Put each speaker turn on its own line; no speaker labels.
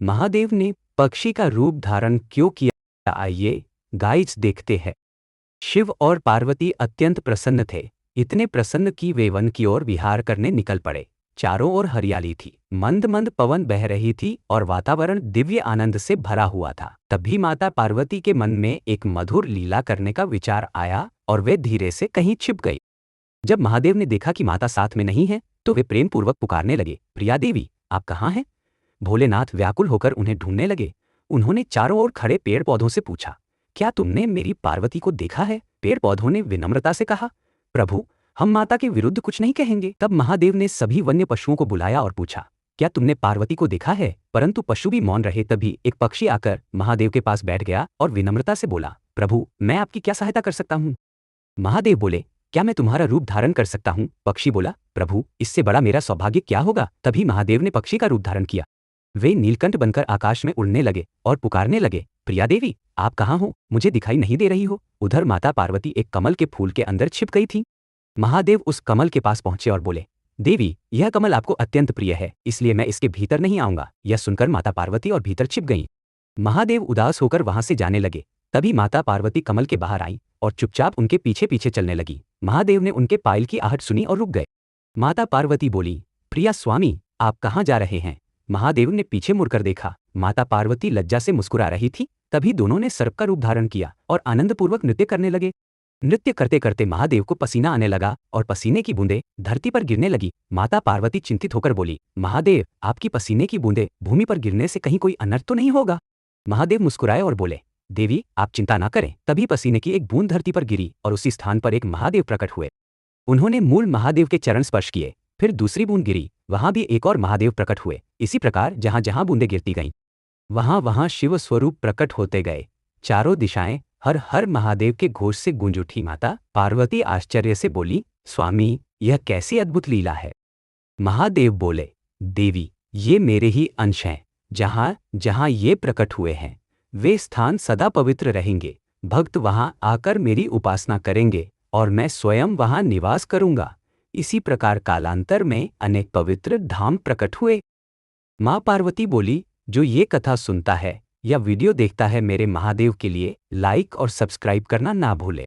महादेव ने पक्षी का रूप धारण क्यों किया, आइए गाइस देखते हैं। शिव और पार्वती अत्यंत प्रसन्न थे, इतने प्रसन्न कि वे वन की ओर विहार करने निकल पड़े। चारों ओर हरियाली थी, मंद मंद पवन बह रही थी और वातावरण दिव्य आनंद से भरा हुआ था। तभी माता पार्वती के मन में एक मधुर लीला करने का विचार आया और वे धीरे से कहीं छिप गई। जब महादेव ने देखा कि माता साथ में नहीं है, तो वे प्रेम पूर्वक पुकारने लगे, प्रिया देवी, आप कहाँ हैं? भोलेनाथ व्याकुल होकर उन्हें ढूंढने लगे। उन्होंने चारों ओर खड़े पेड़ पौधों से पूछा, क्या तुमने मेरी पार्वती को देखा है? पेड़ पौधों ने विनम्रता से कहा, प्रभु, हम माता के विरुद्ध कुछ नहीं कहेंगे। तब महादेव ने सभी वन्य पशुओं को बुलाया और पूछा, क्या तुमने पार्वती को देखा है? परंतु पशु भी मौन रहे। तभी एक पक्षी आकर महादेव के पास बैठ गया और विनम्रता से बोला, प्रभु, मैं आपकी क्या सहायता कर सकता हूँ? महादेव बोले, क्या मैं तुम्हारा रूप धारण कर सकता हूँ? पक्षी बोला, प्रभु, इससे बड़ा मेरा सौभाग्य क्या होगा? तभी महादेव ने पक्षी का रूप धारण किया। वे नीलकंठ बनकर आकाश में उड़ने लगे और पुकारने लगे, प्रिया देवी, आप कहाँ हो? मुझे दिखाई नहीं दे रही हो। उधर माता पार्वती एक कमल के फूल के अंदर छिप गई थी। महादेव उस कमल के पास पहुंचे और बोले, देवी, यह कमल आपको अत्यंत प्रिय है, इसलिए मैं इसके भीतर नहीं आऊंगा। यह सुनकर माता पार्वती और भीतर छिप गईं। महादेव उदास होकर वहां से जाने लगे। तभी माता पार्वती कमल के बाहर आई और चुपचाप उनके पीछे पीछे चलने लगी। महादेव ने उनके पायल की आहट सुनी और रुक गए। माता पार्वती बोली, प्रिया स्वामी, आप कहाँ जा रहे हैं? महादेव ने पीछे मुड़कर देखा। माता पार्वती लज्जा से मुस्कुरा रही थी। तभी दोनों ने सर्प का रूप धारण किया और आनंदपूर्वक नृत्य करने लगे। नृत्य करते करते महादेव को पसीना आने लगा और पसीने की बूंदें धरती पर गिरने लगी। माता पार्वती चिंतित होकर बोली, महादेव, आपकी पसीने की बूंदें भूमि पर गिरने से कहीं कोई अनर्थ तो नहीं होगा? महादेव मुस्कुराए और बोले, देवी, आप चिंता ना करें। तभी पसीने की एक बूंद धरती पर गिरी और उसी स्थान पर एक महादेव प्रकट हुए। उन्होंने मूल महादेव के चरण स्पर्श किए। फिर दूसरी बूंद गिरी, वहां भी एक और महादेव प्रकट हुए। इसी प्रकार जहां जहां बूंदें गिरती गईं, वहां वहां शिव स्वरूप प्रकट होते गए। चारों दिशाएं हर हर महादेव के घोष से गूंज उठी। माता पार्वती आश्चर्य से बोली, स्वामी, यह कैसी अद्भुत लीला है? महादेव बोले, देवी, ये मेरे ही अंश हैं। जहां जहां ये प्रकट हुए हैं, वे स्थान सदा पवित्र रहेंगे। भक्त वहां आकर मेरी उपासना करेंगे और मैं स्वयं वहां निवास करूंगा। इसी प्रकार कालांतर में अनेक पवित्र धाम प्रकट हुए। मां पार्वती बोली, जो ये कथा सुनता है या वीडियो देखता है, मेरे महादेव के लिए लाइक और सब्सक्राइब करना ना भूले।